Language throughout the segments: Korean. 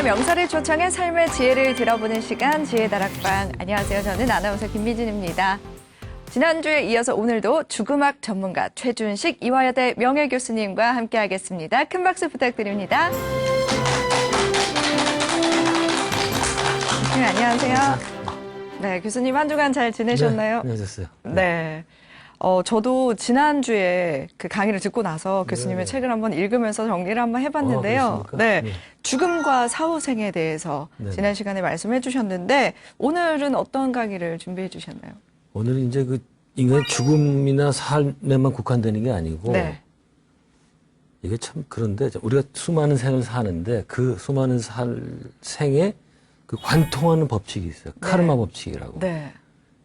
명사를 초청해 삶의 지혜를 들어보는 시간 지혜다락방. 안녕하세요. 저는 아나운서 김미진입니다. 지난주에 이어서 오늘도 죽음학 전문가 최준식 이화여대 명예교수님과 함께하겠습니다. 큰 박수 부탁드립니다. 교수님 안녕하세요. 네, 교수님 한 주간 잘 지내셨나요? 네, 안녕하셨어요. 네. 저도 지난주에 그 강의를 듣고 나서 교수님의 책을 한번 읽으면서 정리를 한번 해봤는데요. 네. 죽음과 사후생에 대해서 지난 시간에 말씀해 주셨는데 오늘은 어떤 강의를 준비해 주셨나요? 오늘은 이제 그 인간의 죽음이나 삶에만 국한되는 게 아니고 이게 참 그런데 우리가 수많은 생을 사는데 그 수많은 생에 그 관통하는 법칙이 있어요. 카르마 법칙이라고. 네.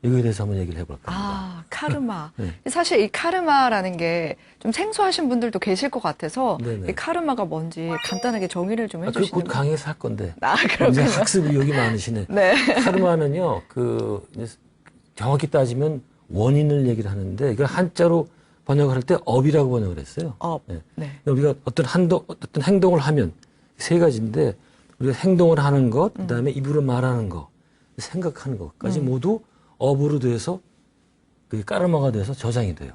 이거에 대해서 한번 얘기를 해볼까 합니다. 아, 카르마. 사실 이 카르마라는 게 좀 생소하신 분들도 계실 것 같아서 이 카르마가 뭔지 간단하게 정의를 좀 해주시면. 곧 강의에서 할 건데. 아, 그렇군요. 이제 학습 의욕이 많으시네. 네. 카르마는요, 정확히 따지면 원인을 얘기를 하는데 이걸 한자로 번역을 할 때 업이라고 번역을 했어요. 업. 네. 우리가 어떤 행동을 하면 세 가지인데 우리가 행동을 하는 것, 그다음에 입으로 말하는 것, 생각하는 것까지 모두 업으로 돼서 그게 까르마가 돼서 저장이 돼요.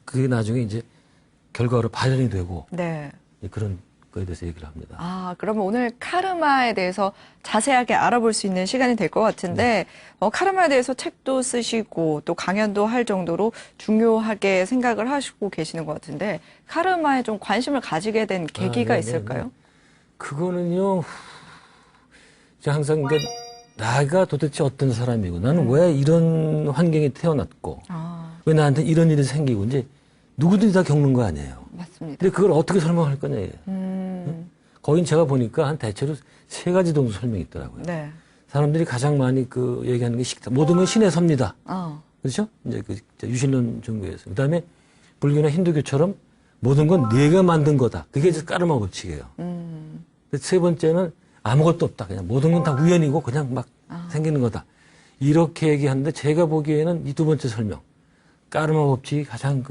그게 나중에 이제 결과로 발현이 되고 그런 거에 대해서 얘기를 합니다. 아, 그러면 오늘 카르마에 대해서 자세하게 알아볼 수 있는 시간이 될 것 같은데 카르마에 대해서 책도 쓰시고 또 강연도 할 정도로 중요하게 생각을 하시고 계시는 것 같은데 카르마에 좀 관심을 가지게 된 계기가 있을까요? 그거는요. 제가 항상 나가 도대체 어떤 사람이고 나는 왜 이런 환경에 태어났고 왜 나한테 이런 일이 생기고 이제 누구든지 다 겪는 거 아니에요. 맞습니다. 근데 그걸 어떻게 설명할 거냐 이게. 거긴 제가 보니까 한 대체로 세 가지 정도 설명이 있더라고요. 네. 사람들이 가장 많이 얘기하는 게 모든 건 신의 섭니다. 그렇죠? 이제 유신론 종교에서. 그다음에 불교나 힌두교처럼 모든 건 내가 만든 거다. 그게 이제 까르마 법칙이에요. 세 번째는 아무것도 없다. 그냥 모든 건 다 우연이고 그냥 막 생기는 거다. 이렇게 얘기하는데 제가 보기에는 이 두 번째 설명, 까르마 법칙이 가장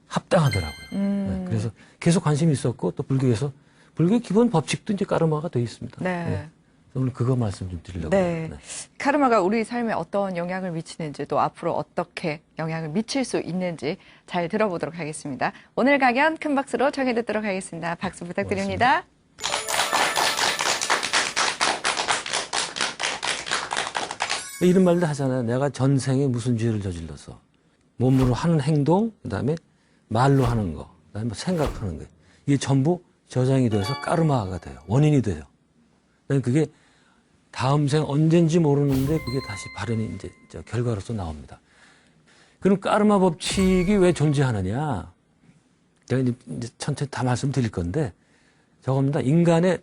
합당하더라고요. 네, 그래서 계속 관심이 있었고 또 불교의 기본 법칙도 이제 까르마가 되어 있습니다. 네. 오늘 그거 말씀 좀 드리려고. 네. 카르마가 우리 삶에 어떤 영향을 미치는지 또 앞으로 어떻게 영향을 미칠 수 있는지 잘 들어보도록 하겠습니다. 오늘 강연 큰 박수로 청해 듣도록 하겠습니다. 박수 부탁드립니다. 이런 말도 하잖아요. 내가 전생에 무슨 죄를 저질러서 몸으로 하는 행동, 그다음에 말로 하는 거, 그다음에 생각하는 거, 이게 전부 저장이 돼서 까르마가 돼요. 원인이 돼요. 그게 다음 생 언젠지 모르는데 그게 다시 발현이 이제 결과로서 나옵니다. 그럼 까르마 법칙이 왜 존재하느냐? 제가 이제 천천히 다 말씀드릴 건데 저겁니다. 인간의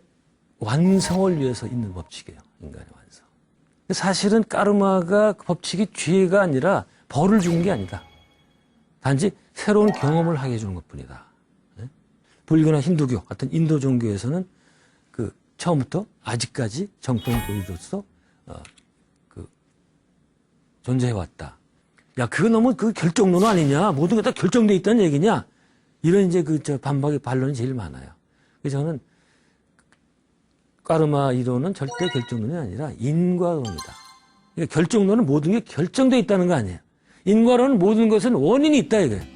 완성을 위해서 있는 법칙이에요. 인간의 완성. 사실은 까르마가 법칙이 죄가 아니라 벌을 주는 게 아니다. 단지 새로운 경험을 하게 해주는 것뿐이다. 불교나 힌두교 같은 인도 종교에서는 처음부터 아직까지 정통 교리로서 존재해왔다. 야, 그거 너무 결정론은 아니냐? 모든 게 다 결정돼 있다는 얘기냐? 이런 이제 반박의 반론이 제일 많아요. 그래서 저는 까르마 이론은 절대 결정론이 아니라 인과론이다. 그러니까 결정론은 모든 게 결정돼 있다는 거 아니에요. 인과론은 모든 것은 원인이 있다 이거예요.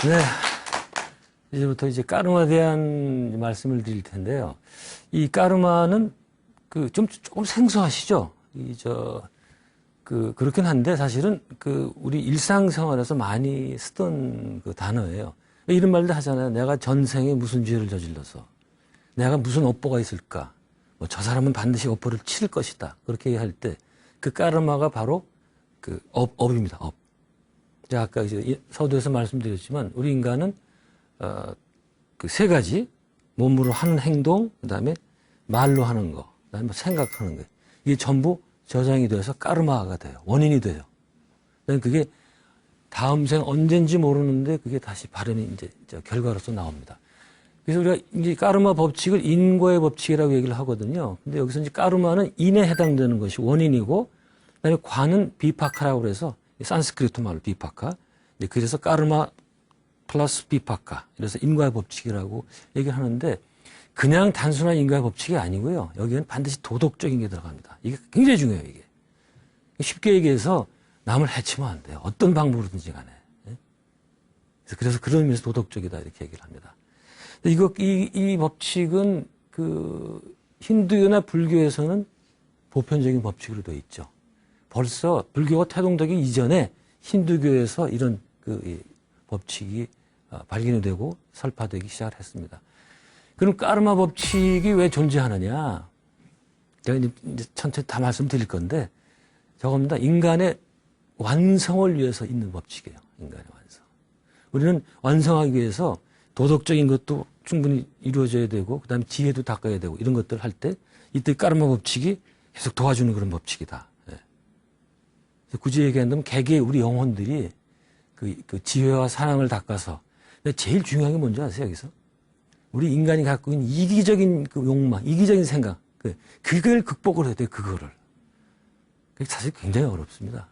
네. 이제부터 이제 까르마에 대한 말씀을 드릴 텐데요. 이 까르마는 조금 생소하시죠? 그렇긴 한데 사실은 우리 일상생활에서 많이 쓰던 단어예요. 이런 말도 하잖아요. 내가 전생에 무슨 죄를 저질러서. 내가 무슨 업보가 있을까? 뭐 저 사람은 반드시 업보를 칠 것이다. 그렇게 얘기할 때 그 까르마가 바로 그 업입니다. 업. 제가 아까 이제 서두에서 말씀드렸지만 우리 인간은 그 세 가지 몸으로 하는 행동, 그다음에 말로 하는 거, 그다음에 뭐 생각하는 거. 이게 전부 저장이 돼서 까르마가 돼요. 원인이 돼요. 그게 다음 생 언젠지 모르는데 그게 다시 발현이 이제 결과로서 나옵니다. 그래서 우리가 이제 까르마 법칙을 인과의 법칙이라고 얘기를 하거든요. 근데 여기서 이제 까르마는 인에 해당되는 것이 원인이고, 그다음에 과는 비파카라고 그래서 산스크리트 말로 비파카. 그래서 까르마 플러스 비파카. 그래서 인과의 법칙이라고 얘기를 하는데 그냥 단순한 인과의 법칙이 아니고요. 여기에는 반드시 도덕적인 게 들어갑니다. 이게 굉장히 중요해요, 이게. 쉽게 얘기해서 남을 해치면 안 돼요. 어떤 방법으로든지 간에. 그래서 그런 의미에서 도덕적이다 이렇게 얘기를 합니다. 이 법칙은 그 힌두교나 불교에서는 보편적인 법칙으로 되어 있죠. 벌써 불교가 태동되기 이전에 힌두교에서 이런 그 법칙이 발견이 되고 설파되기 시작을 했습니다. 그럼 까르마 법칙이 왜 존재하느냐? 제가 이제 천천히 다 말씀드릴 건데 저겁니다. 인간의 완성을 위해서 있는 법칙이에요. 인간의 완성. 우리는 완성하기 위해서 도덕적인 것도 충분히 이루어져야 되고 그다음에 지혜도 닦아야 되고 이런 것들을 할 때 이때 까르마 법칙이 계속 도와주는 그런 법칙이다. 예. 굳이 얘기한다면 개개의 우리 영혼들이 그 지혜와 사랑을 닦아서 근데 제일 중요한 게 뭔지 아세요? 여기서 우리 인간이 갖고 있는 이기적인 그 욕망, 이기적인 생각 그걸 극복을 해야 돼요. 그거를. 그게 사실 굉장히 어렵습니다.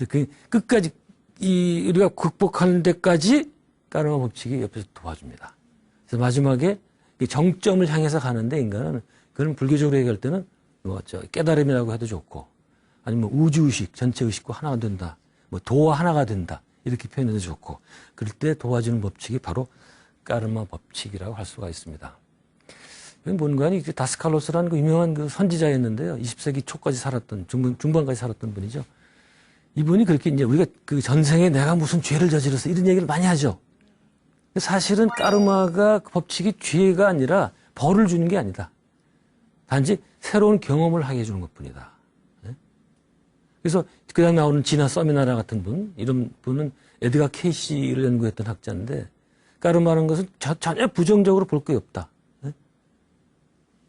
그 끝까지 우리가 극복하는 데까지 까르마 법칙이 옆에서 도와줍니다. 그래서 마지막에 정점을 향해서 가는데 인간은 그런 불교적으로 얘기할 때는 깨달음이라고 해도 좋고 아니면 우주의식, 전체 의식과 하나가 된다. 도와 하나가 된다. 이렇게 표현해도 좋고 그럴 때 도와주는 법칙이 바로 까르마 법칙이라고 할 수가 있습니다. 본관이 다스칼로스라는 그 유명한 그 선지자였는데요. 20세기 초까지 살았던 중반까지 살았던 분이죠. 이분이 그렇게 이제 우리가 그 전생에 내가 무슨 죄를 저질러서 이런 얘기를 많이 하죠. 사실은 까르마가 그 법칙이 죄가 아니라 벌을 주는 게 아니다. 단지 새로운 경험을 하게 해주는 것뿐이다. 그래서 그다음 나오는 지나 서미나라 같은 분, 이런 분은 에드가 케이시를 연구했던 학자인데 까르마라는 것은 전혀 부정적으로 볼 게 없다.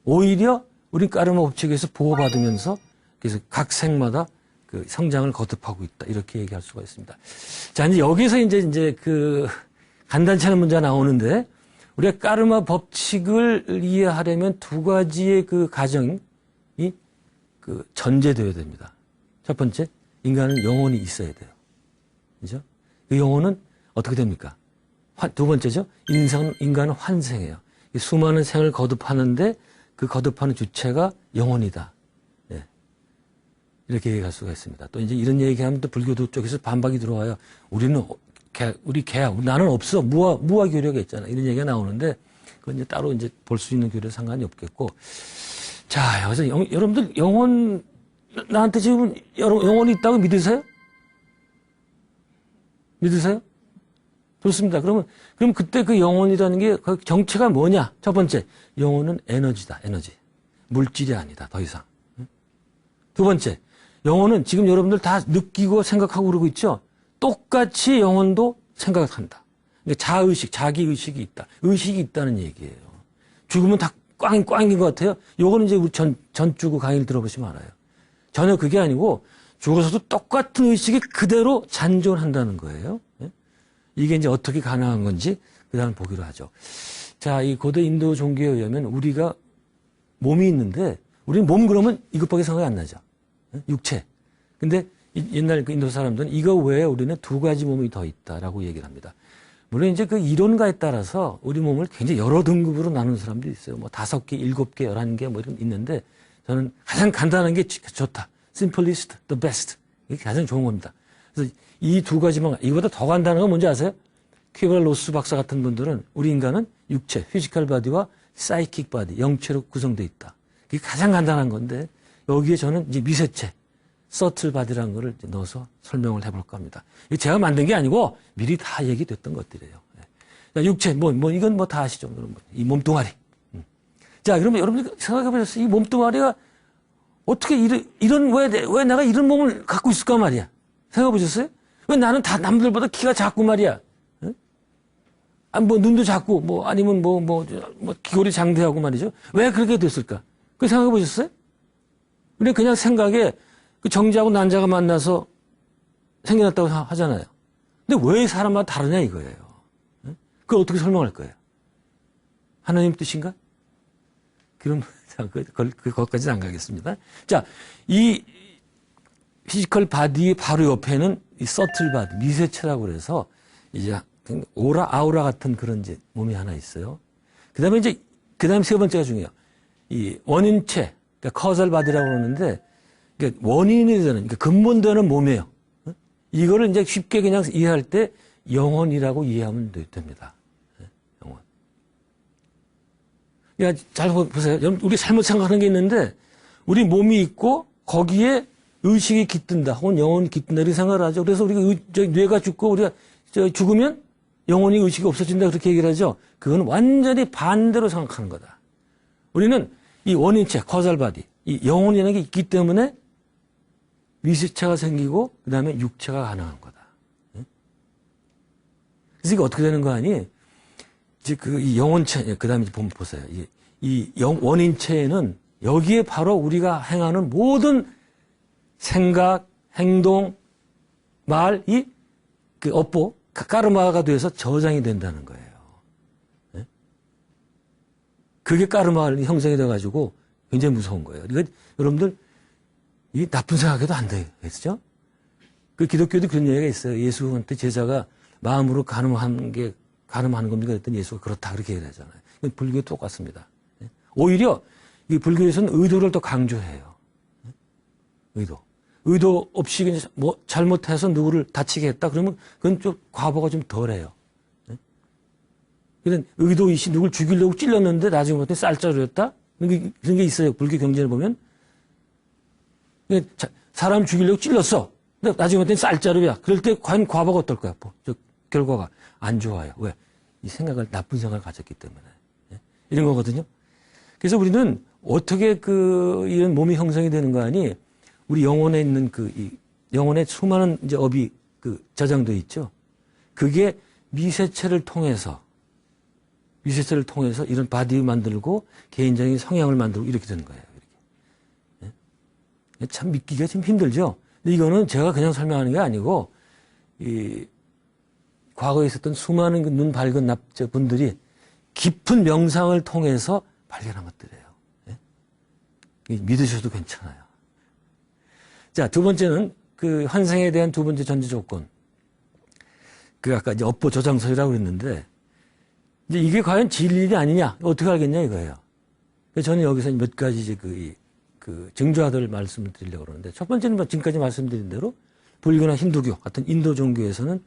오히려 우리 까르마 법칙에서 보호받으면서 그래서 각 생마다 그 성장을 거듭하고 있다. 이렇게 얘기할 수가 있습니다. 자, 이제 여기서 이제 그 간단치 않은 문제가 나오는데 우리가 까르마 법칙을 이해하려면 두 가지의 그 가정이 그 전제되어야 됩니다. 첫 번째, 인간은 영혼이 있어야 돼요. 그죠? 그 영혼은 어떻게 됩니까? 두 번째죠. 인간은 환생해요. 수많은 생을 거듭하는데 그 거듭하는 주체가 영혼이다. 예. 이렇게 얘기할 수가 있습니다. 또 이제 이런 얘기하면 또 불교도 쪽에서 반박이 들어와요. 우리 개야. 나는 없어. 무아 교류가 있잖아. 이런 얘기가 나오는데 그건 이제 따로 이제 볼 수 있는 교류는 상관이 없겠고. 자, 여기서 여러분들 나한테 지금 영혼이 있다고 믿으세요? 믿으세요? 좋습니다. 그럼 그때 그 영혼이라는 게 그 정체가 뭐냐? 첫 번째, 영혼은 에너지다. 에너지. 물질이 아니다. 더 이상. 두 번째, 영혼은 지금 여러분들 다 느끼고 생각하고 그러고 있죠? 똑같이 영혼도 생각을 한다. 그러니까 자의식, 자기의식이 있다. 의식이 있다는 얘기예요. 죽으면 다 꽝인 것 같아요. 요거는 이제 우리 전주구 강의를 들어보시면 알아요. 전혀 그게 아니고 죽어서도 똑같은 의식이 그대로 잔존한다는 거예요. 이게 이제 어떻게 가능한 건지 그 다음 보기로 하죠. 자, 이 고대 인도 종교에 의하면 우리가 몸이 있는데 우리는 몸 그러면 이것밖에 생각이 안 나죠. 육체. 근데 옛날 그 인도 사람들은 이거 외에 우리는 두 가지 몸이 더 있다라고 얘기를 합니다. 물론 이제 그 이론가에 따라서 우리 몸을 굉장히 여러 등급으로 나누는 사람도 있어요. 뭐 5개, 7개, 11개 뭐 이런 있는데 저는 가장 간단한 게 좋다. simplest, the best. 이게 가장 좋은 겁니다. 그래서 이 두 가지만, 이거보다 더 간단한 건 뭔지 아세요? 퀴벌 로스 박사 같은 분들은 우리 인간은 육체, 피지컬 바디와 사이킥 바디, 영체로 구성되어 있다. 이게 가장 간단한 건데 여기에 저는 이제 미세체, 서틀 바디라는 거를 이제 넣어서 설명을 해볼까 합니다. 이거 제가 만든 게 아니고 미리 다 얘기됐던 것들이에요. 자, 육체, 이건 다 아시죠? 이 몸뚱아리. 자, 그러면 여러분들 생각해 보셨어요? 이 몸뚱아리가 어떻게 왜 내가 이런 몸을 갖고 있을까 말이야? 생각해 보셨어요? 왜 나는 다 남들보다 키가 작고 말이야? 응? 뭐 눈도 작고 뭐 아니면 뭐 기골이 장대하고 말이죠. 왜 그렇게 됐을까? 그 생각해 보셨어요? 그냥 생각에 그 정자하고 난자가 만나서 생겨났다고 하잖아요. 근데 왜 사람마다 다르냐 이거예요. 응? 그걸 어떻게 설명할 거예요? 하나님 뜻인가? 그럼 그것까지는 안 가겠습니다. 자, 이 피지컬 바디의 바로 옆에는 이 서틀 바디, 미세체라고 그래서 이제 아우라 같은 그런 이제 몸이 하나 있어요. 그 다음에 세 번째가 중요해요. 이 원인체, 그러니까 커설 바디라고 그러는데, 그러니까 원인이 되는, 그러니까 근본되는 몸이에요. 이거를 이제 쉽게 그냥 이해할 때 영혼이라고 이해하면 됩니다. 영혼. 야, 잘 보세요. 우리 잘못 생각하는 게 있는데, 우리 몸이 있고, 거기에 의식이 깃든다, 혹은 영혼이 깃든다, 이렇게 생각을 하죠. 그래서 우리가 뇌가 죽고, 우리가 죽으면 영혼이 의식이 없어진다, 그렇게 얘기를 하죠. 그건 완전히 반대로 생각하는 거다. 우리는 이 원인체, 커설바디, 이 영혼이라는 게 있기 때문에 미세체가 생기고, 그 다음에 육체가 가능한 거다. 그래서 이게 어떻게 되는 거 아니? 이제 이 영혼체, 그 다음에 보세요. 원인체에는 여기에 바로 우리가 행하는 모든 생각, 행동, 말, 업보, 까르마가 돼서 저장이 된다는 거예요. 네? 그게 까르마가 형성이 돼가지고 굉장히 무서운 거예요. 이거 여러분들, 이 나쁜 생각해도 안 되겠죠? 그 기독교도 그런 얘기가 있어요. 예수한테 제자가 마음으로 가늠하는 겁니까? 그랬더니 예수가 그렇다, 그렇게 얘기를 하잖아요. 이건 불교도 똑같습니다. 네? 오히려 이 불교에서는 의도를 더 강조해요. 네? 의도 없이 그냥 잘못해서 누구를 다치게 했다 그러면 그건 좀 과보가 좀 덜해요. 그런 의도이시 누굴 죽이려고 찔렀는데 나중에 봤더니 쌀자루였다? 그런 게 있어요. 불교 경전을 보면. 사람 죽이려고 찔렀어. 근데 나중에 봤더니 쌀자루야. 그럴 때 과연 과보가 어떨까요? 결과가 안 좋아요. 왜? 이 생각을, 나쁜 생각을 가졌기 때문에. 이런 거거든요. 그래서 우리는 어떻게 이런 몸이 형성이 되는 거 아니? 우리 영혼에 있는 영혼에 수많은 이제 업이 저장되어 있죠. 그게 미세체를 통해서 이런 바디 만들고 개인적인 성향을 만들고 이렇게 되는 거예요. 이렇게. 네? 참 믿기가 좀 힘들죠. 근데 이거는 제가 그냥 설명하는 게 아니고 과거에 있었던 수많은 눈 밝은 납자분들이 깊은 명상을 통해서 발견한 것들이에요. 네? 믿으셔도 괜찮아요. 자, 두 번째는 환생에 대한 두 번째 전제 조건. 아까 이제 업보 저장소이라고 그랬는데, 이제 이게 과연 진리이 아니냐? 어떻게 알겠냐 이거예요. 그래서 저는 여기서 몇 가지 이제 증조하들 말씀을 드리려고 그러는데, 첫 번째는 지금까지 말씀드린 대로 불교나 힌두교 같은 인도 종교에서는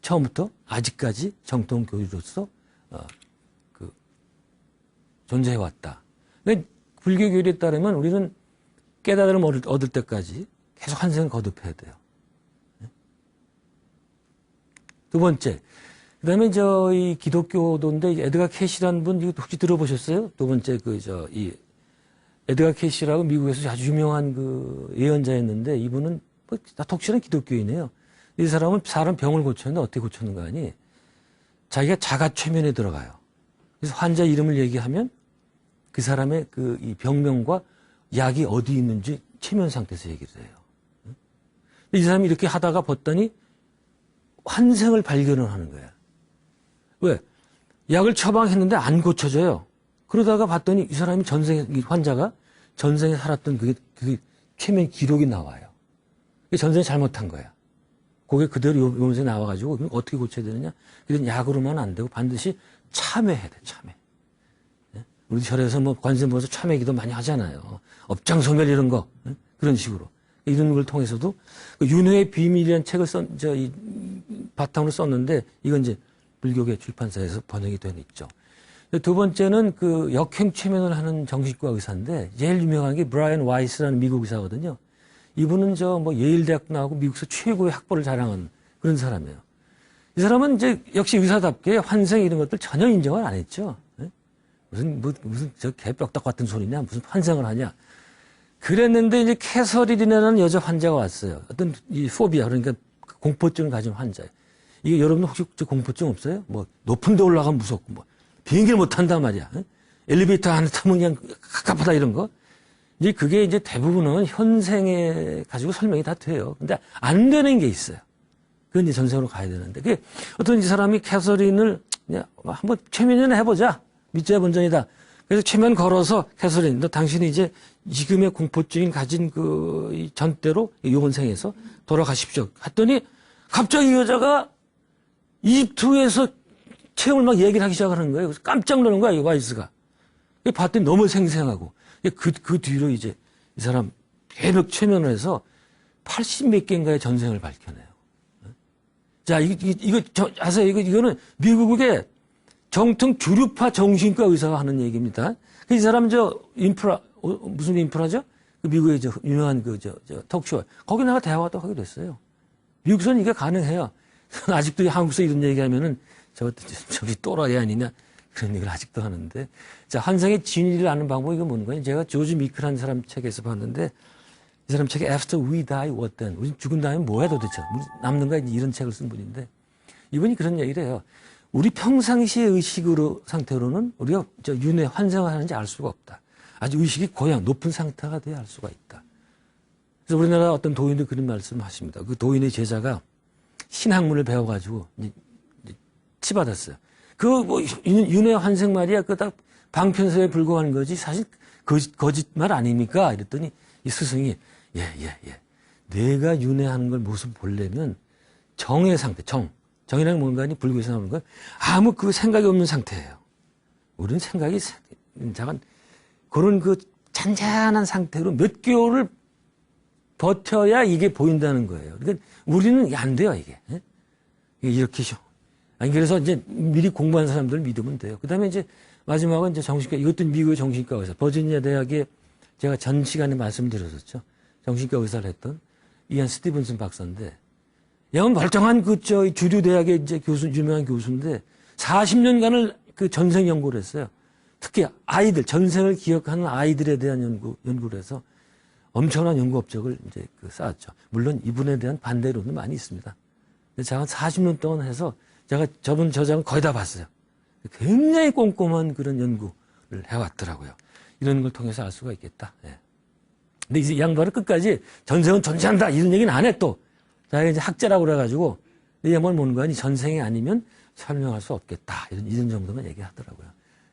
처음부터 아직까지 정통 교리로서 존재해왔다. 근데 불교 교리에 따르면 우리는 깨달음을 얻을 때까지 계속 환생을 거듭해야 돼요. 두 번째, 그 다음에 이 기독교도인데 에드가 캐시라는 분, 이거 혹시 들어보셨어요? 두 번째, 에드가 캐시라고 미국에서 아주 유명한 예언자였는데 이분은 다 독실한 기독교인이에요. 이 사람은 사람 병을 고쳤는데 어떻게 고쳤는가 하니 자기가 자가 최면에 들어가요. 그래서 환자 이름을 얘기하면 그 사람의 이 병명과 약이 어디 있는지 최면 상태에서 얘기를 해요. 이 사람이 이렇게 하다가 봤더니 환생을 발견을 하는 거야. 왜? 약을 처방했는데 안 고쳐져요. 그러다가 봤더니 이 사람이 이 환자가 전생에 살았던 그게 최면 기록이 나와요. 전생에 잘못한 거야. 그게 그대로 요 몸에 나와가지고 그럼 어떻게 고쳐야 되느냐? 그건 약으로만 안 되고 반드시 참회해야 돼, 참회. 우리 절에서 관세음 보면서 참회기도 많이 하잖아요. 업장소멸 이런 거. 그런 식으로. 이런 걸 통해서도 윤회의 비밀이라는 책을 바탕으로 썼는데 이건 이제 불교계 출판사에서 번역이 되어 있죠. 두 번째는 역행 최면을 하는 정신과 의사인데 제일 유명한 게 브라이언 와이스라는 미국 의사거든요. 이분은 예일 대학 나오고 미국에서 최고의 학벌을 자랑한 그런 사람이에요. 이 사람은 이제 역시 의사답게 환생 이런 것들 전혀 인정을 안 했죠. 무슨 저 개벽닭 같은 소리냐? 무슨 환생을 하냐? 그랬는데 이제 캐서린이라는 여자 환자가 왔어요. 어떤 이 포비아, 그러니까 공포증을 가진 환자예요. 이게 여러분 혹시 공포증 없어요? 뭐 높은 데 올라가면 무섭고 뭐 비행기를 못 탄단 말이야. 응? 엘리베이터 안에 타면 그냥 갑갑하다 이런 거. 이제 그게 이제 대부분은 현생에 가지고 설명이 다 돼요. 근데 안 되는 게 있어요. 그건 이제 전생으로 가야 되는데. 그게 어떤 이 사람이 캐서린을 그냥 한번 최면을 해보자. 믿자야 본전이다. 그래서 최면 걸어서 캐서린, 너 당신이 이제 지금의 공포증이 가진 그 전대로 이번 생에서 돌아가십시오. 했더니 갑자기 이 여자가 이집트에서 체험을 막 얘기를 하기 시작하는 거예요. 그래서 깜짝 놀란 거야, 이 와이스가. 봤더니 너무 생생하고. 그 뒤로 이제 이 사람 개벽 최면을 해서 80몇 개인가의 전생을 밝혀내요. 자, 아세요? 이거는 미국의 정통 주류파 정신과 의사가 하는 얘기입니다. 이 사람 무슨 인프라죠? 그 미국의 유명한 톡쇼. 거기 내가 대화도 하기로 했어요. 미국에서는 이게 가능해요. 아직도 한국에서 이런 얘기하면은 저기 또라이 아니냐. 그런 얘기를 아직도 하는데. 자, 환상의 진리를 아는 방법이 이거 뭔가요? 제가 조지 미크라는 사람 책에서 봤는데 이 사람 책에 After We Die, What Then? 우리 죽은 다음에 뭐야 도대체? 남는가? 이런 책을 쓴 분인데 이분이 그런 얘기를 해요. 우리 평상시의 의식으로 상태로는 우리가 윤회 환생을 하는지 알 수가 없다. 아주 의식이 고양 높은 상태가 돼야 알 수가 있다. 그래서 우리나라 어떤 도인도 그런 말씀을 하십니다. 그 도인의 제자가 신학문을 배워가지고 치받았어요. 윤회 환생 말이야. 그거 딱 방편서에 불과한 거지. 사실 거짓말 아닙니까? 이랬더니 이 스승이 예. 내가 윤회하는 걸 모습 보려면 정의 상태, 정이라는 뭔가 아니 불교에서 나오는 건 아무 그 생각이 없는 상태예요. 우리는 생각이 잠깐 그런 그 잔잔한 상태로 몇 개월을 버텨야 이게 보인다는 거예요. 그러니까 우리는 이게 안 돼요, 이게. 이렇게죠. 아니, 그래서 이제 미리 공부한 사람들 믿으면 돼요. 그 다음에 이제 마지막은 이제 정신과, 이것도 미국의 정신과 의사, 버지니아 대학에 제가 전 시간에 말씀드렸었죠. 정신과 의사를 했던 이안 스티븐슨 박사인데, 얘는 멀쩡한 주류 대학의 이제 유명한 교수인데, 40년간을 그 전생 연구를 했어요. 특히 아이들, 전생을 기억하는 아이들에 대한 연구를 해서 엄청난 연구 업적을 이제 쌓았죠. 물론 이분에 대한 반대론도 많이 있습니다. 제가 40년 동안 해서 제가 저작은 거의 다 봤어요. 굉장히 꼼꼼한 그런 연구를 해왔더라고요. 이런 걸 통해서 알 수가 있겠다. 예. 근데 이제 양반은 끝까지 전생은 존재한다 이런 얘기는 안 해 또. 자기가 이제 학자라고 그래가지고 이 양반은 뭔가 이 전생이 아니면 설명할 수 없겠다 이런 정도만 얘기하더라고요.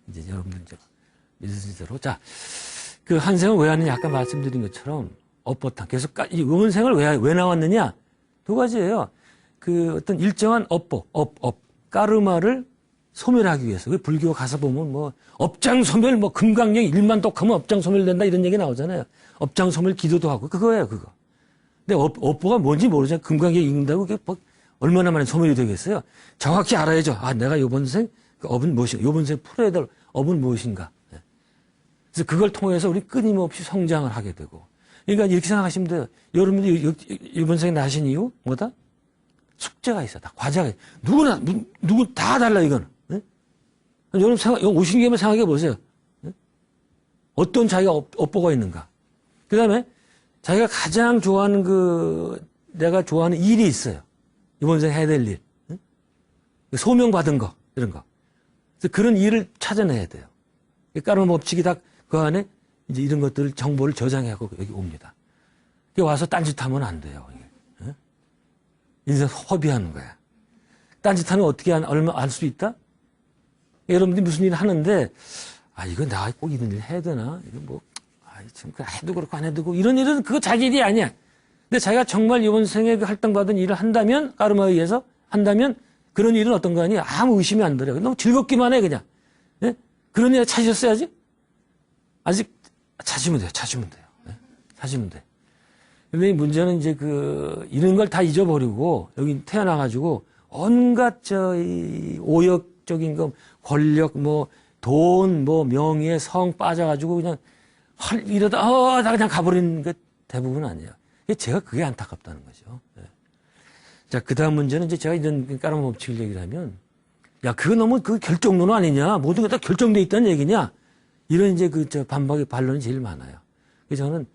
이제 여러분들 믿으신 대로 자, 그 한생을 왜 하느냐 아까 말씀드린 것처럼 업보탕 계속 이 원생을 왜 나왔느냐 두 가지예요. 그 어떤 일정한 까르마를 소멸하기 위해서. 왜 불교 가서 보면 뭐 업장소멸 뭐 금강령 1만 독하면 업장소멸된다 이런 얘기 나오잖아요. 업장소멸 기도도 하고 그거예요, 그거. 근데 업보가 뭔지 모르잖아요. 금강경 읽는다고 그게 뭐 얼마나 만에 소멸이 되겠어요. 정확히 알아야죠. 아, 내가 요번 생 업은 무엇인가, 요번 생 풀어야 될 업은 무엇인가. 그래서 그걸 통해서 우리 끊임없이 성장을 하게 되고. 그러니까 이렇게 생각하시면 돼요. 여러분들이 이번 생에 나신 이유 뭐다? 숙제가 있어. 다 과제가 있어. 누구 다 달라, 이거는. 네? 여러분 오신 김에 생각해 보세요. 네? 어떤 자기가 업보가 있는가. 그 다음에 자기가 가장 좋아하는 내가 좋아하는 일이 있어요. 이번 생에 해야 될 일. 네? 소명받은 거, 이런 거. 그래서 그런 일을 찾아내야 돼요. 까르마 법칙이 다 그 안에 이제 이런 것들을 정보를 저장하고 여기 옵니다. 와서 딴짓하면 안 돼요. 네? 인생 허비하는 거야. 딴짓하면 어떻게 얼마 알 수 있다? 여러분들이 무슨 일을 하는데, 이거 내가 꼭 이런 일 해야 되나? 이거 뭐, 참, 해도 그렇고 안 해도 그렇고, 이런 일은 그거 자기 일이 아니야. 근데 자기가 정말 이번 생에 할당받은 일을 한다면, 까르마에 의해서 한다면, 그런 일은 어떤 거 아니야? 아무 의심이 안 들어요. 너무 즐겁기만 해, 그냥. 예? 그런 일 찾으셨어야지? 아직, 찾으면 돼요. 예? 찾으면 돼. 근데 문제는 이제 이런 걸 다 잊어버리고, 여기 태어나가지고, 온갖 이 오역적인 거, 권력, 돈, 명예, 성 빠져가지고 그냥 이러다 나 그냥 가버리는 게 대부분 아니에요. 제가 그게 안타깝다는 거죠. 네. 자, 그다음 문제는 이제 제가 이런 까르마 법칙을 얘기를 하면 야, 그거 너무 그 결정론은 아니냐? 모든 게 다 결정돼 있다는 얘기냐? 이런 이제 반박의 반론이 제일 많아요. 그래서 저는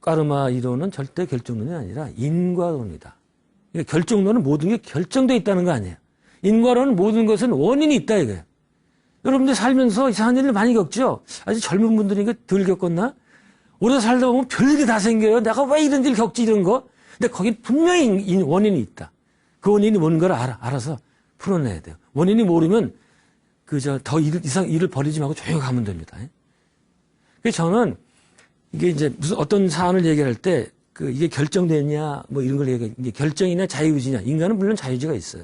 까르마 이론은 절대 결정론이 아니라 인과론이다. 그러니까 결정론은 모든 게 결정돼 있다는 거 아니에요. 인과론은 모든 것은 원인이 있다 이거예요. 여러분들 살면서 이상한 일을 많이 겪죠? 아직 젊은 분들이니까 덜 겪었나? 오래 살다 보면 별게 다 생겨요. 내가 왜 이런 일 겪지 이런 거? 근데 거긴 분명히 원인이 있다. 그 원인이 뭔가를 알아서 풀어내야 돼요. 원인이 모르면 더 일을 벌이지 말고 조용히 가면 됩니다. 그래서 저는 이게 이제 무슨 어떤 사안을 얘기할 때 이게 결정됐냐 뭐 이런 걸 얘기해. 이게 결정이냐 자유의지냐. 인간은 물론 자유의지가 있어요.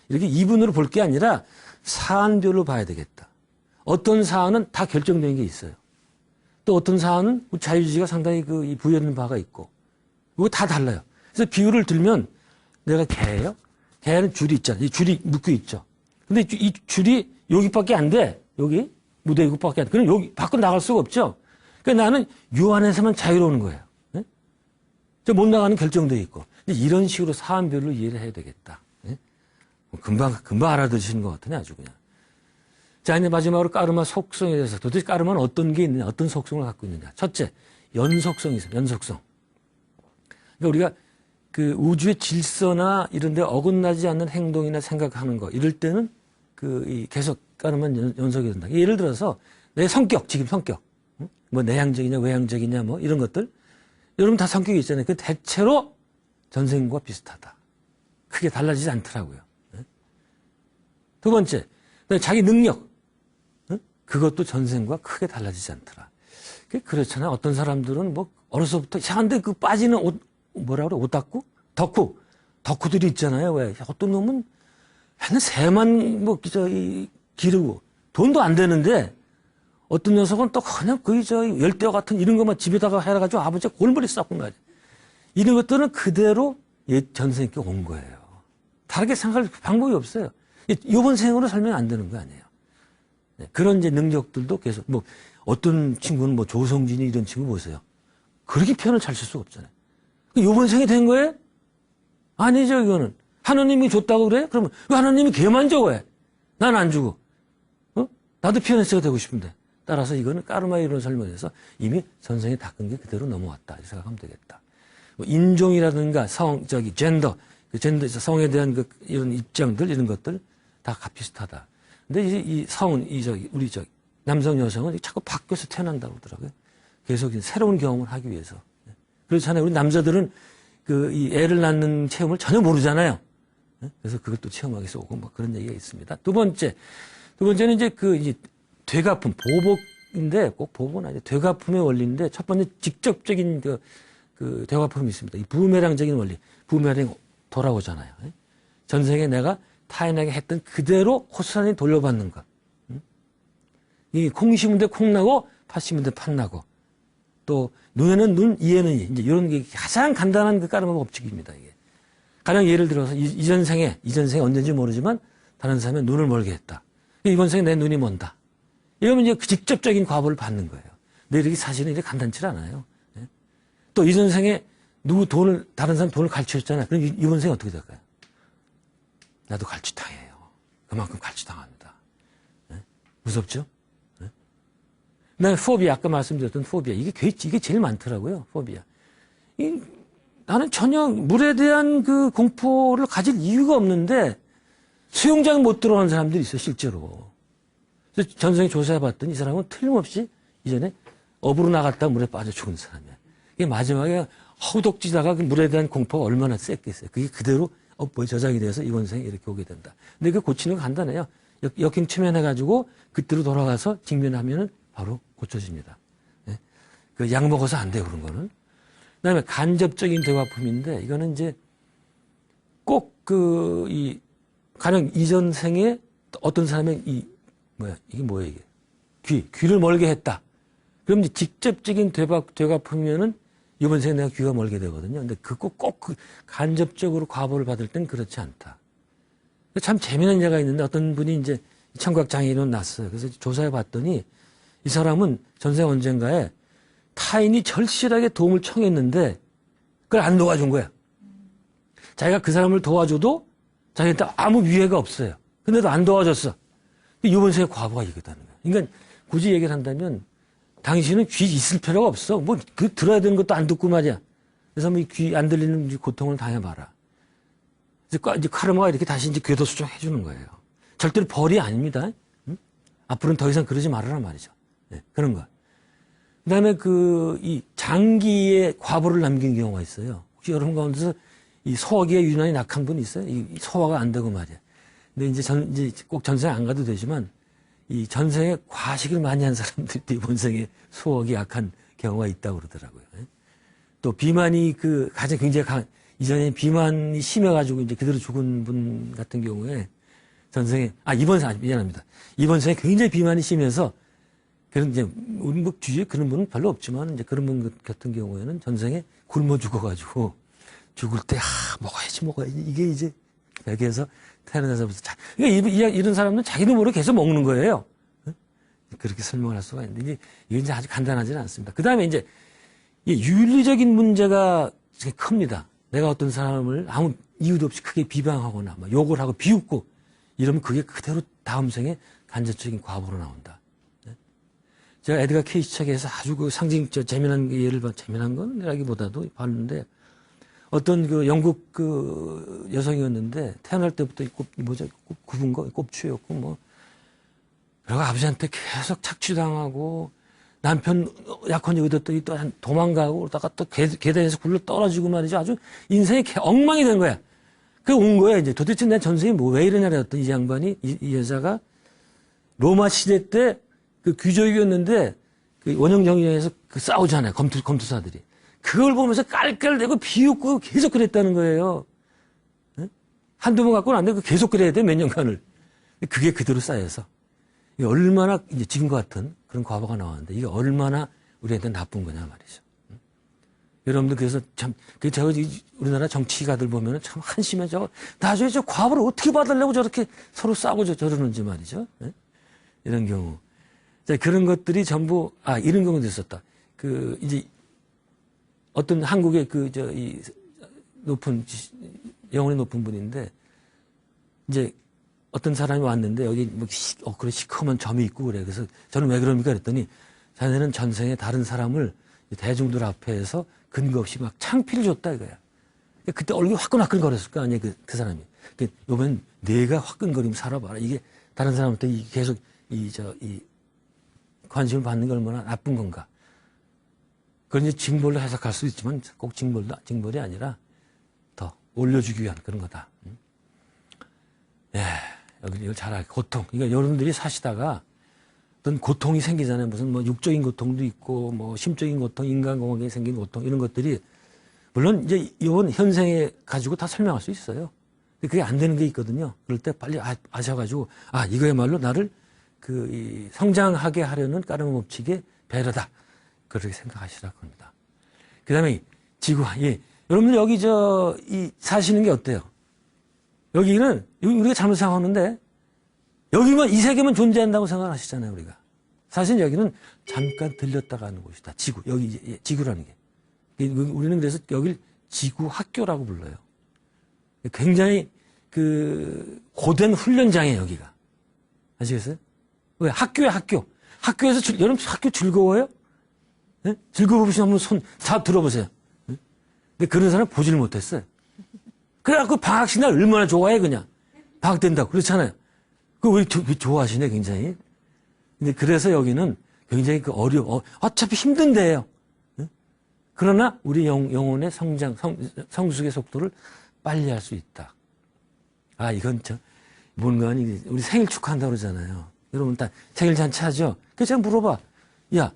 이렇게 이분으로 볼 게 아니라 사안별로 봐야 되겠다. 어떤 사안은 다 결정된 게 있어요. 또 어떤 사안은 자유의지가 상당히 부여되는 바가 있고. 이거 다 달라요. 그래서 비유를 들면 내가 개예요. 개는 줄이 있잖아요. 이 줄이 묶여 있죠. 근데 이 줄이 여기밖에 안 돼. 여기 무대 여기밖에 안 돼. 그럼 여기 밖으로 나갈 수가 없죠. 그러니까 나는 요 안에서만 자유로운 거예요. 네? 못 나가는 결정돼 있고. 근데 이런 식으로 사안별로 이해를 해야 되겠다. 네? 금방 알아들으시는 것 같으네 아주 그냥. 자, 이제 마지막으로 까르마 속성에 대해서 도대체 까르마는 어떤 게 있느냐, 어떤 속성을 갖고 있느냐. 첫째, 연속성이 있어요. 연속성. 그러니까 우리가 우주의 질서나 이런 데 어긋나지 않는 행동이나 생각하는 거 이럴 때는 계속 까르마는 연속이 된다. 예를 들어서 내 성격, 지금 성격. 뭐 내향적이냐 외향적이냐 뭐 이런 것들. 여러분 다 성격이 있잖아요. 그 대체로 전생과 비슷하다. 크게 달라지지 않더라고요. 두 번째, 자기 능력. 그것도 전생과 크게 달라지지 않더라. 그렇잖아요. 어떤 사람들은 뭐 어려서부터 이상한데 빠지는 오타쿠? 덕후들이 있잖아요. 왜? 어떤 놈은 맨날 새만 기르고 돈도 안 되는데 어떤 녀석은 또 그냥 열대어 같은 이런 것만 집에다가 해가지고 아버지가 골머리 썩은 거야. 이런 것들은 그대로 옛 전생께 온 거예요. 다르게 생각할 방법이 없어요. 이번 생으로 살면 안 되는 거 아니에요. 그런 이제 능력들도 계속 어떤 친구는 조성진이 이런 친구 보세요. 그렇게 편을 잘 쓸 수가 없잖아요. 이번 생에 된 거예요? 아니죠, 이거는. 하나님이 줬다고 그래? 그러면 왜 하나님이 걔만 줘, 왜? 난 안 주고. 나도 피아니스트가 되고 싶은데. 따라서 이거는 까르마 이론 설명에서 이미 전생에 닦은 게 그대로 넘어왔다. 이렇게 생각하면 되겠다. 인종이라든가 젠더, 성에 대한 이런 입장들, 이런 것들 다 비슷하다. 근데 이 성은, 우리 남성, 여성은 자꾸 바뀌어서 태어난다고 하더라고요. 계속 새로운 경험을 하기 위해서. 그렇잖아요. 우리 남자들은 이 애를 낳는 체험을 전혀 모르잖아요. 그래서 그걸 또 체험하기 위해서 오고 그런 얘기가 있습니다. 두 번째는 이제 되갚음, 보복인데 꼭 보복은 아니에요. 되갚음의 원리인데 첫 번째 직접적인 되갚음이 있습니다. 이 부메랑적인 원리. 부메랑이 돌아오잖아요. 전생에 내가 타인에게 했던 그대로 고스란히 돌려받는 것. 이 콩 심은 데 콩 나고 팥 심은 데 팥 나고 또 눈에는 눈, 이에는 이. 이제 이런 게 가장 간단한 까르마 법칙입니다. 이게. 가령 예를 들어서 이전생에 언제인지 모르지만 다른 사람의 눈을 멀게 했다. 이번 생에 내 눈이 먼다. 이러면 이제 직접적인 과보를 받는 거예요. 근데 이렇게 사실은 이렇게 간단치 않아요. 또 이전생에 다른 사람 돈을 갈취했잖아요. 그럼 이번 생에 어떻게 될까요? 나도 갈취당해요. 그만큼 갈취당합니다. 무섭죠? 난 포비아, 아까 말씀드렸던 포비아. 이게 제일 많더라고요. 포비아. 나는 전혀 물에 대한 공포를 가질 이유가 없는데 수영장 못 들어가는 사람들이 있어요, 실제로. 그래서 전생에 조사해봤더니 이 사람은 틀림없이 이전에 업으로 나갔다 물에 빠져 죽은 사람이야. 이게 마지막에 허우덕지다가 물에 대한 공포가 얼마나 셌겠어요. 그게 그대로 저장이 돼서 이번 생에 이렇게 오게 된다. 근데 그 고치는 거 간단해요. 역행 치면해가지고 그때로 돌아가서 직면하면은 바로 고쳐집니다. 약 먹어서 안 돼요, 그런 거는. 그 다음에 간접적인 되갚음인데, 이거는 이제 꼭 가령 이전 생에 어떤 사람의 이게 뭐야, 이게. 귀를 멀게 했다. 그럼 이제 직접적인 되갚으면은 이번 생에 내가 귀가 멀게 되거든요. 근데 꼭 간접적으로 과보를 받을 땐 그렇지 않다. 참 재미난 예가 있는데 어떤 분이 이제 청각장애인은 났어요. 그래서 조사해 봤더니 이 사람은 전생 언젠가에 타인이 절실하게 도움을 청했는데 그걸 안 도와준 거야. 자기가 그 사람을 도와줘도 자기한테 아무 위해가 없어요. 근데도 안 도와줬어. 이번 생에 과부가 이거다는 거야. 그러니까 굳이 얘기를 한다면 당신은 귀 있을 필요가 없어. 뭐 그 들어야 되는 것도 안 듣고 말이야. 그래서 뭐 귀 안 들리는 고통을 당해봐라. 이제 카르마가 이렇게 다시 이제 궤도수정 해주는 거예요. 절대로 벌이 아닙니다. 응? 앞으로는 더 이상 그러지 말아라 말이죠. 네, 그런 거. 그 다음에 이 장기의 과부를 남긴 경우가 있어요. 혹시 여러분 가운데서 이 소화기에 유난히 약한 분이 있어요? 이 소화가 안 되고 말이야. 근데 이제 꼭 전생 안 가도 되지만 이 전생에 과식을 많이 한 사람들이 이번 생에 소화기 약한 경우가 있다고 그러더라고요. 또 비만이 가장 굉장히 이전에 비만이 심해가지고 이제 그대로 죽은 분 같은 경우에 전생에, 미안합니다. 이번 생에 굉장히 비만이 심해서 그런 이제 우리 뭐 주위에 그런 분은 별로 없지만 이제 그런 분 같은 경우에는 전생에 굶어 죽어가지고 죽을 때 먹어야지 이게 이제 여기에서 태어나서부터 그러니까 이런 사람은 자기도 모르게 계속 먹는 거예요. 그렇게 설명을 할 수가 있는데 이게 이제 아주 간단하지는 않습니다. 그 다음에 이제 윤리적인 문제가 큽니다. 내가 어떤 사람을 아무 이유도 없이 크게 비방하거나 막 욕을 하고 비웃고 이러면 그게 그대로 다음 생에 간접적인 과부로 나온다. 제가 에드가 케이시 책에서 아주 상징적 재미난 예를 재미난 건라기보다도 봤는데 어떤 영국 여성이었는데 태어날 때부터 굽은 거 꼽추였고 뭐 그리고 아버지한테 계속 착취당하고 남편 약혼이 얻었더니 또 도망가고 그러다가 또 계단에서 굴러 떨어지고 말이죠. 아주 인생이 엉망이 된 거야. 온 거야 이제. 도대체 내 전생이 왜 이러냐 그랬더니 이 양반이 이 여자가 로마 시대 때 귀족이었는데 원형 정령에서 싸우잖아요. 검투사들이. 그걸 보면서 깔깔대고 비웃고 계속 그랬다는 거예요. 네? 한두 번 갖고는 안 되고 계속 그래야 돼, 몇 년간을. 그게 그대로 쌓여서. 이게 얼마나 이제 지금과 같은 그런 과거가 나왔는데 이게 얼마나 우리한테 나쁜 거냐 말이죠. 여러분들 그래서 참, 우리나라 정치가들 보면은 참 한심해. 나중에 저 과거를 어떻게 받으려고 저렇게 서로 싸우고 저러는지 말이죠. 네? 이런 경우. 자, 그런 것들이 전부, 이런 경우도 있었다. 이제 어떤 한국의 영혼이 높은 분인데, 이제 어떤 사람이 왔는데, 여기 그런 시커먼 점이 있고 그래. 그래서 저는 왜 그럽니까? 그랬더니, 자네는 전생에 다른 사람을 대중들 앞에서 근거 없이 막 창피를 줬다 이거야. 그때 얼굴이 화끈화끈 거렸을 거 아니에요, 그 사람이. 요번 내가 화끈거리면 살아봐라. 이게 다른 사람한테 계속 관심을 받는 게 얼마나 나쁜 건가. 그건 이제 징벌로 해석할 수 있지만 꼭 징벌이 아니라 더 올려주기 위한 그런 거다. 이걸 잘 알고 고통. 그러니까 여러분들이 사시다가 어떤 고통이 생기잖아요. 무슨 뭐 육적인 고통도 있고 뭐 심적인 고통, 인간공학에 생긴 고통 이런 것들이 물론 이제 이번 현생에 가지고 다 설명할 수 있어요. 그게 안 되는 게 있거든요. 그럴 때 빨리 아셔가지고 이거야말로 나를 성장하게 하려는 까르마 법칙의 배려다. 그렇게 생각하시라고 합니다. 그 다음에 지구화. 여러분들 여기 사시는 게 어때요? 여기는 우리가 잘못 생각하는데 여기만 이 세계만 존재한다고 생각하시잖아요, 우리가. 사실 여기는 잠깐 들렸다 가는 곳이다. 지구. 여기 지구라는 게. 우리는 그래서 여길 지구 학교라고 불러요. 굉장히 고된 훈련장이에요, 여기가. 아시겠어요? 왜? 학교야, 학교. 학교에서 여러분 학교 즐거워요? 네? 즐거워보시면 한번 손 다 들어보세요. 네? 근데 그런 사람 보지를 못했어요. 그래갖고 방학식 날 얼마나 좋아해, 그냥. 방학 된다고. 그렇잖아요. 왜 좋아하시네, 굉장히. 근데 그래서 여기는 굉장히 어차피 힘든데요. 네? 그러나 우리 영혼의 성숙의 속도를 빨리 할 수 있다. 이건 뭔가 우리 생일 축하한다고 그러잖아요. 여러분 다 생일 잔치 하죠? 그래서 제가 물어봐. 야,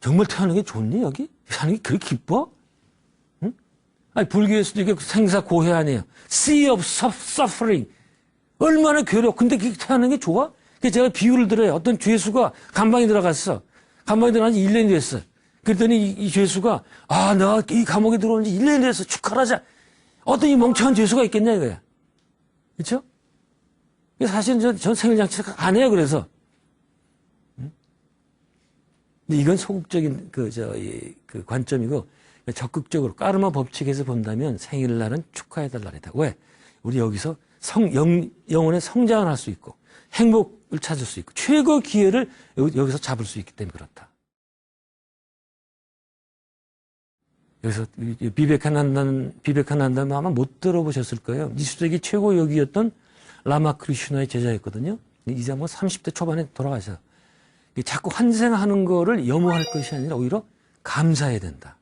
정말 태어나는 게 좋니, 여기? 사는 게 그렇게 기뻐? 응? 불교에서도 이게 생사고해 아니에요. Sea of suffering. 얼마나 괴로워. 근데 그게 태어나는 게 좋아? 그래서 제가 비유를 들어요. 어떤 죄수가 감방에 들어갔어. 감방에 들어간 지 1년이 됐어. 그랬더니 이 죄수가, 내가 이 감옥에 들어온 지 1년이 됐어. 축하하자. 어떤 이 멍청한 죄수가 있겠냐, 이거야. 그렇죠? 사실은 전 생일잔치 안 해요, 그래서. 근데 이건 소극적인 관점이고, 적극적으로, 까르마 법칙에서 본다면 생일날은 축하해달 날이다. 왜? 우리 여기서 영혼의 성장을 할 수 있고 행복을 찾을 수 있고 최고 기회를 여기서 잡을 수 있기 때문에 그렇다. 여기서 비베카난다는 아마 못 들어보셨을 거예요. 20세기 최고 yogi였던 라마크리슈나의 제자였거든요. 이제 뭐 30대 초반에 돌아가셔서 자꾸 환생하는 거를 염호할 것이 아니라 오히려 감사해야 된다.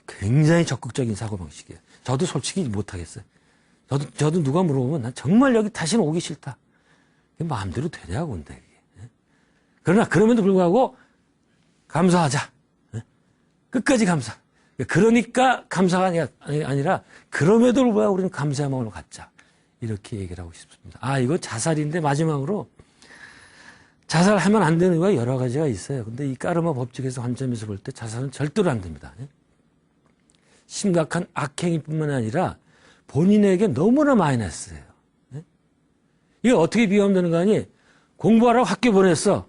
굉장히 적극적인 사고방식이에요. 저도 솔직히 못하겠어요. 저도 누가 물어보면 난 정말 여기 다시는 오기 싫다. 마음대로 되냐고, 근데. 그러나 그럼에도 불구하고 감사하자. 끝까지 감사. 그러니까 감사가 아니라 그럼에도 불구하고 우리는 감사의 마음으로 갖자. 이렇게 얘기를 하고 싶습니다. 이거 자살인데 마지막으로 자살하면 안 되는 이유가 여러 가지가 있어요. 근데 이 까르마 법칙에서 관점에서 볼 때 자살은 절대로 안 됩니다. 심각한 악행위뿐만 아니라 본인에게 너무나 마이너스예요. 이게 어떻게 비교하면 되는 거 아니? 공부하라고 학교 보냈어.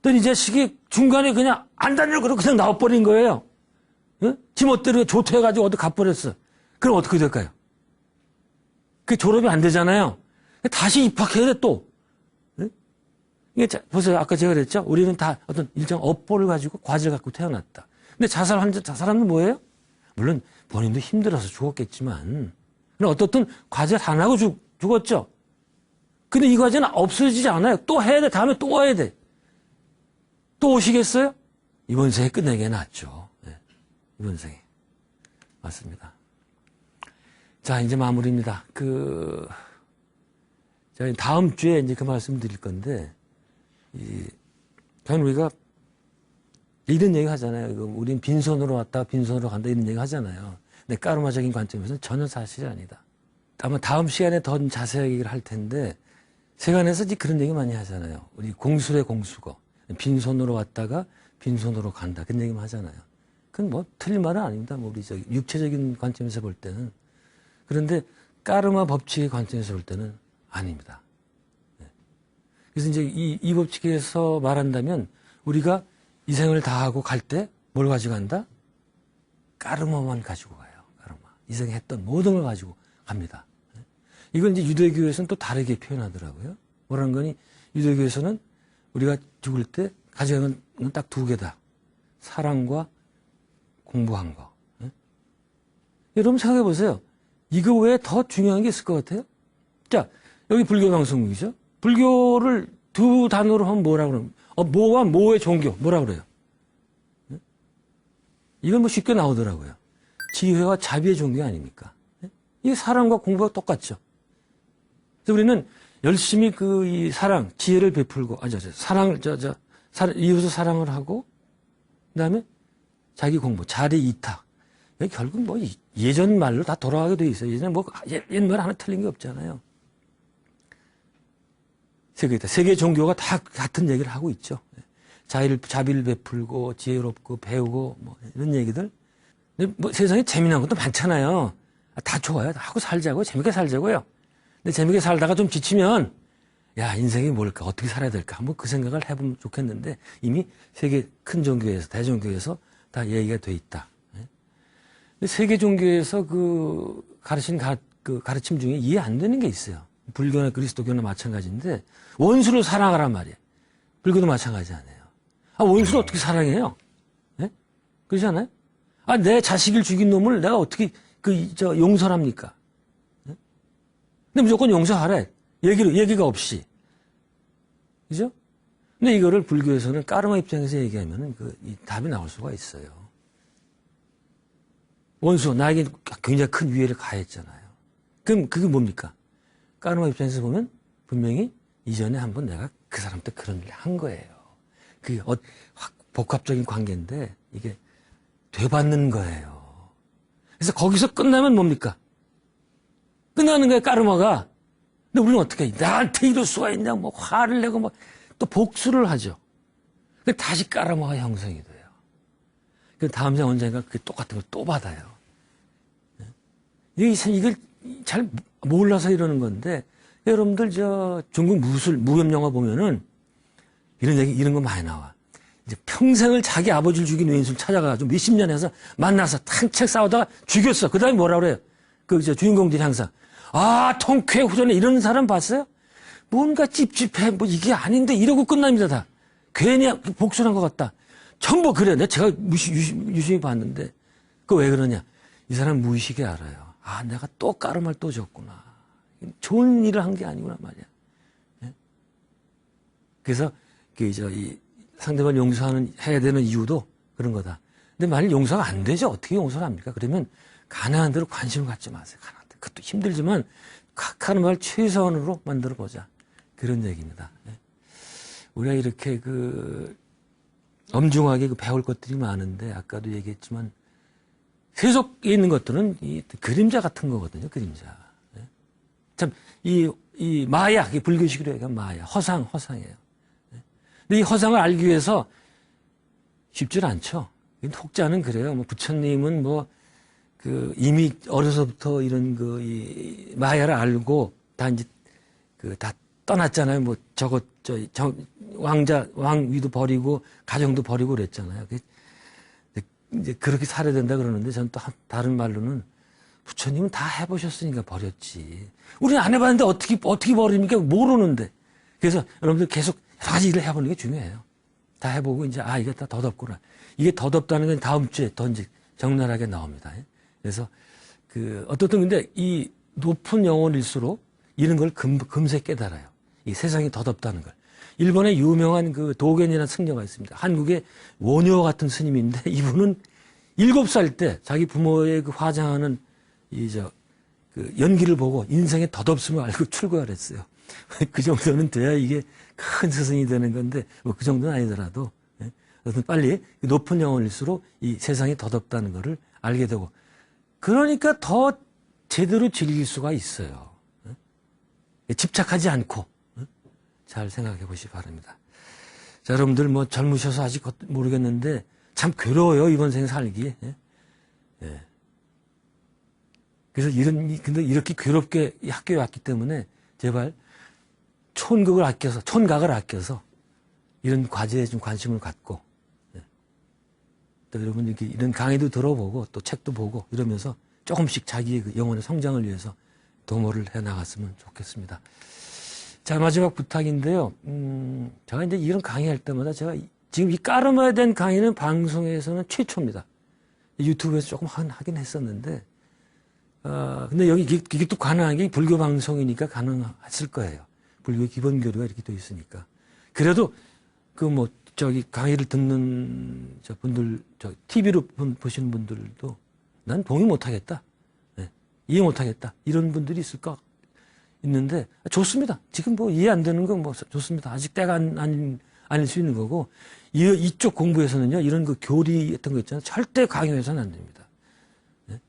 또 이 자식이 중간에 그냥 안 다니려고 그러고 그냥 나와버린 거예요. 지 멋대로 조퇴해가지고 어디 가버렸어. 그럼 어떻게 될까요? 그게 졸업이 안 되잖아요. 다시 입학해야 돼, 또. 이게 보세요. 아까 제가 그랬죠? 우리는 다 어떤 일정 업보를 가지고 과제를 갖고 태어났다. 근데 자살하는 뭐예요? 물론 본인도 힘들어서 죽었겠지만, 어떻든 과제를 안 하고 죽었죠? 근데 이 과제는 없어지지 않아요. 또 해야 돼. 다음에 또 와야 돼. 또 오시겠어요? 이번 생에 끝내는 게 낫죠. 네. 이번 생에. 맞습니다. 자, 이제 마무리입니다. 저희 다음 주에 이제 그 말씀 드릴 건데, 저는 우리가 이런 얘기 하잖아요. 우린 빈손으로 왔다, 빈손으로 간다, 이런 얘기 하잖아요. 근데 까르마적인 관점에서는 전혀 사실이 아니다. 아마 다음 시간에 더 자세하게 얘기를 할 텐데, 세간에서 이제 그런 얘기 많이 하잖아요. 우리 공수래 공수거. 빈손으로 왔다가 빈손으로 간다. 그런 얘기만 하잖아요. 그건 뭐 틀린 말은 아닙니다. 우리 육체적인 관점에서 볼 때는. 그런데 까르마 법칙의 관점에서 볼 때는 아닙니다. 그래서 이제 이 법칙에서 말한다면 우리가 이 생을 다하고 갈 때 뭘 가지고 간다? 까르마만 가지고 가요. 까르마. 이 생에 했던 모든 걸 가지고 갑니다. 이걸 이제 유대교에서는 또 다르게 표현하더라고요. 뭐라는 거니? 유대교에서는 우리가 죽을 때 가져가는 건 딱 두 개다. 사랑과 공부한 거. 여러분 생각해 보세요. 이거 외에 더 중요한 게 있을 것 같아요? 자, 여기 불교 방송국이죠? 불교를 두 단어로 하면 뭐라 그러면? 뭐와 뭐의 종교, 뭐라 그래요? 이건 뭐 쉽게 나오더라고요. 지혜와 자비의 종교 아닙니까? 이게 사랑과 공부가 똑같죠. 그래서 우리는 열심히 이 사랑, 지혜를 베풀고, 이웃을 사랑을 하고, 그 다음에 자기 공부, 자리 이탁. 결국 뭐 예전 말로 다 돌아가게 돼 있어요. 예전에 뭐 옛말 하나 틀린 게 없잖아요. 세계 종교가 다 같은 얘기를 하고 있죠. 자비를 베풀고, 지혜롭고, 배우고, 뭐 이런 얘기들. 근데 뭐 세상에 재미난 것도 많잖아요. 다 좋아요. 하고 살자고요. 재밌게 살자고요. 근데 재밌게 살다가 좀 지치면, 야, 인생이 뭘까? 어떻게 살아야 될까? 한번 그 생각을 해보면 좋겠는데, 이미 세계 큰 종교에서, 대종교에서 다 얘기가 돼 있다. 근데 세계 종교에서 가르친 가르침 중에 이해 안 되는 게 있어요. 불교나 그리스도교나 마찬가지인데, 원수를 사랑하란 말이에요. 불교도 마찬가지잖아요. 원수를 어떻게 사랑해요? 네? 그렇지 않아요? 내 자식을 죽인 놈을 내가 어떻게, 용서합니까? 네? 근데 무조건 용서하래. 얘기가 없이. 그죠? 근데 이거를 불교에서는 까르마 입장에서 얘기하면은 이 답이 나올 수가 있어요. 원수, 나에게 굉장히 큰 위해를 가했잖아요. 그럼 그게 뭡니까? 까르마 입장에서 보면 분명히 이전에 한번 내가 그 사람한테 그런 일을 한 거예요. 그게 복합적인 관계인데 이게 되받는 거예요. 그래서 거기서 끝나면 뭡니까? 끝나는 거예요, 까르마가. 근데 우리는 어떻게 해? 나한테 이럴 수가 있냐? 뭐 화를 내고 뭐 또 복수를 하죠. 근데 다시 까르마가 형성이 돼요. 그 다음 생 언젠가 그 똑같은 걸 또 받아요. 이걸 잘 몰라서 이러는 건데, 여러분들 중국 무협 영화 보면은 이런 거 많이 나와. 이제 평생을 자기 아버지를 죽인 외인수를 찾아가가지고 몇십 년 해서 만나서 한책 싸우다가 죽였어. 그 다음에 뭐라 그래요? 주인공들이 항상, 아, 통쾌후련해. 이런 사람 봤어요? 뭔가 찝찝해. 뭐 이게 아닌데 이러고 끝납니다, 다. 괜히 복수한 것 같다. 전부 그래. 제가 유심히 봤는데. 그 왜 그러냐. 이 사람 무의식에 알아요. 아, 내가 또 까르마를 또 줬구나. 좋은 일을 한 게 아니구나 말이야. 예? 그래서 이 상대방 해야 되는 이유도 그런 거다. 근데 만일 용서가 안 되죠. 어떻게 용서를 합니까? 그러면 가능한 대로 관심을 갖지 마세요. 가능한 대로. 그것도 힘들지만 카르마를 최선으로 만들어 보자. 그런 얘기입니다. 예? 우리가 이렇게 엄중하게 배울 것들이 많은데 아까도 얘기했지만 세속에 있는 것들은 이 그림자 같은 거거든요. 그림자. 예? 참, 이 마야, 불교식으로 얘기하면 마야, 허상이에요. 예? 근데 이 허상을 알기 위해서 쉽지 않죠. 혹자는 그래요. 뭐 부처님은 이미 어려서부터 이런 이 마야를 알고 다 이제 다 떠났잖아요. 뭐 왕위도 버리고 가정도 버리고 그랬잖아요. 이제 그렇게 살아야 된다 그러는데 저는 또 다른 말로는 부처님은 다 해보셨으니까 버렸지. 우리는 안 해봤는데 어떻게 버립니까? 모르는데. 그래서 여러분들 계속 여러 가지 일을 해보는 게 중요해요. 다 해보고 이제 이게 다 더덥구나. 이게 더덥다는 건 다음 주에 더 이제 적나라하게 나옵니다. 그래서 어떻든 근데 이 높은 영혼일수록 이런 걸 금세 깨달아요. 이 세상이 더덥다는 걸. 일본에 유명한 도겐이라는 승려가 있습니다. 한국의 원효 같은 스님인데 이분은 7살 때 자기 부모의 화장하는 연기를 보고 인생의 덧없음을 알고 출가를 했어요. 그 정도는 돼야 이게 큰 스승이 되는 건데 그 정도는 아니더라도 빨리 높은 영혼일수록 이 세상이 덧없다는 것을 알게 되고 그러니까 더 제대로 즐길 수가 있어요. 집착하지 않고 잘 생각해 보시기 바랍니다. 자, 여러분들 젊으셔서 아직 모르겠는데 참 괴로워요. 이번 생 살기. 예. 그래서 근데 이렇게 괴롭게 학교에 왔기 때문에 제발 촌각을 아껴서 이런 과제에 좀 관심을 갖고 또 여러분 이런 강의도 들어보고 또 책도 보고 이러면서 조금씩 자기의 영혼의 성장을 위해서 도모를 해 나갔으면 좋겠습니다. 자, 마지막 부탁인데요. 제가 이제 이런 강의할 때마다 제가 지금 이 까르마에 대한 강의는 방송에서는 최초입니다. 유튜브에서 조금 하긴 했었는데, 근데 여기 이게 또 가능한 게 불교 방송이니까 가능했을 거예요. 불교 기본 교류가 이렇게 돼 있으니까. 그래도 강의를 듣는 분들, TV로 보시는 분들도 난 동의 못 하겠다. 네, 이해 못 하겠다. 이런 분들이 있을까? 있는데 좋습니다. 지금 이해 안 되는 건 좋습니다. 아직 때가 아닐 수 있는 거고 이쪽 공부에서는요 이런 교리 같은 거 있잖아요. 절대 강요해서는 안 됩니다. 네?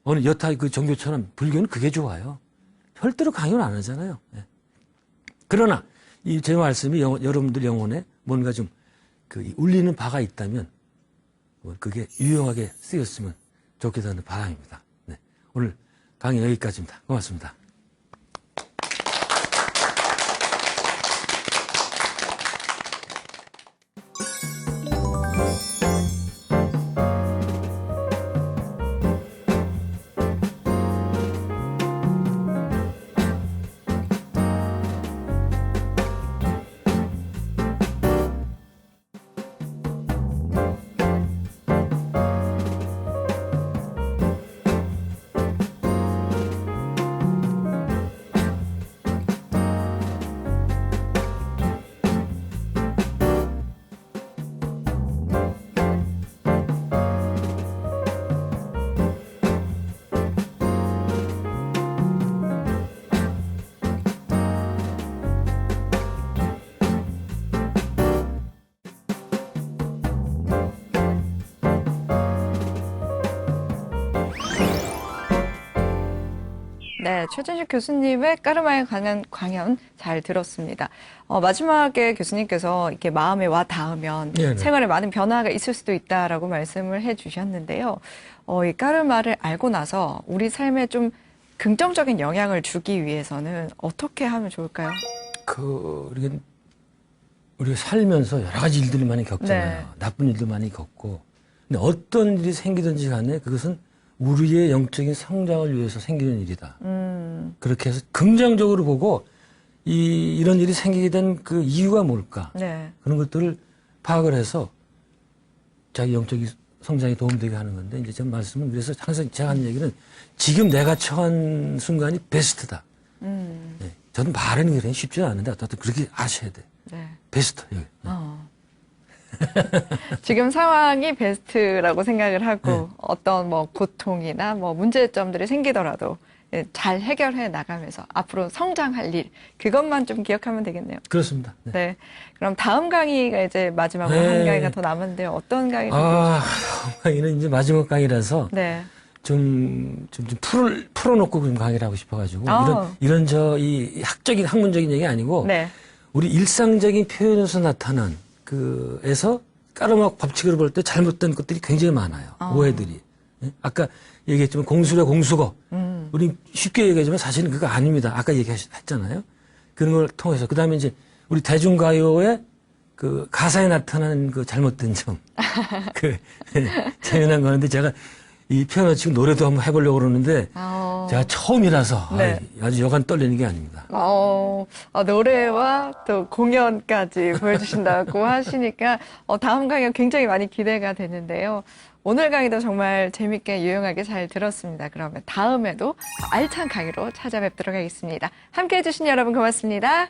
어느 여타 종교처럼 불교는 그게 좋아요. 절대로 강요는 안 하잖아요. 네. 그러나 제 말씀이 여러분들 영혼에 뭔가 좀 울리는 바가 있다면 그게 유용하게 쓰였으면 좋겠다는 바람입니다. 네. 오늘 강의 여기까지입니다. 고맙습니다. 네, 최진식 교수님의 까르마에 관한 강연 잘 들었습니다. 마지막에 교수님께서 이렇게 마음에 와 닿으면 네네. 생활에 많은 변화가 있을 수도 있다라고 말씀을 해주셨는데요. 이 까르마를 알고 나서 우리 삶에 좀 긍정적인 영향을 주기 위해서는 어떻게 하면 좋을까요? 우리가 살면서 여러 가지 일들을 많이 겪잖아요. 네. 나쁜 일도 많이 겪고. 근데 어떤 일이 생기든지 간에 그것은 우리의 영적인 성장을 위해서 생기는 일이다. 그렇게 해서 긍정적으로 보고 이런 일이 생기게 된 그 이유가 뭘까? 네. 그런 것들을 파악을 해서 자기 영적인 성장에 도움되게 하는 건데 이제 제 말씀은 그래서 항상 제가 하는 얘기는 지금 내가 처한 순간이 베스트다. 네. 저는 말하는 게 그냥 쉽지는 않은데 어쨌든 그렇게 아셔야 돼. 네. 베스트. 네. 지금 상황이 베스트라고 생각을 하고 어떤 뭐 고통이나 뭐 문제점들이 생기더라도 예, 잘 해결해 나가면서 앞으로 성장할 일 그것만 좀 기억하면 되겠네요. 그렇습니다. 네. 네. 그럼 다음 강의가 이제 마지막으로 네. 한 강의가 더 남았는데요. 어떤 강의 강의는 이제 마지막 강의라서 네. 좀 풀어놓고 좀 강의를 하고 싶어가지고 아. 이런 이 학문적인 얘기 아니고 네. 우리 일상적인 표현에서 나타난 에서 까르마 법칙으로 볼 때 잘못된 것들이 굉장히 많아요. 오해들이. 예? 아까 얘기했지만 공수래 공수거. 우리 쉽게 얘기하지만 사실은 그거 아닙니다. 아까 얘기했잖아요. 그런 걸 통해서. 그 다음에 이제 우리 대중가요의 그 가사에 나타나는 그 잘못된 점. 재미난 거는데 제가 이 피아노 치고 노래도 한번 해보려고 그러는데 제가 처음이라서 네. 아주 여간 떨리는 게 아닙니다. 노래와 또 공연까지 보여주신다고 하시니까 다음 강의가 굉장히 많이 기대가 되는데요. 오늘 강의도 정말 재밌게 유용하게 잘 들었습니다. 그러면 다음에도 알찬 강의로 찾아뵙도록 하겠습니다. 함께해 주신 여러분 고맙습니다.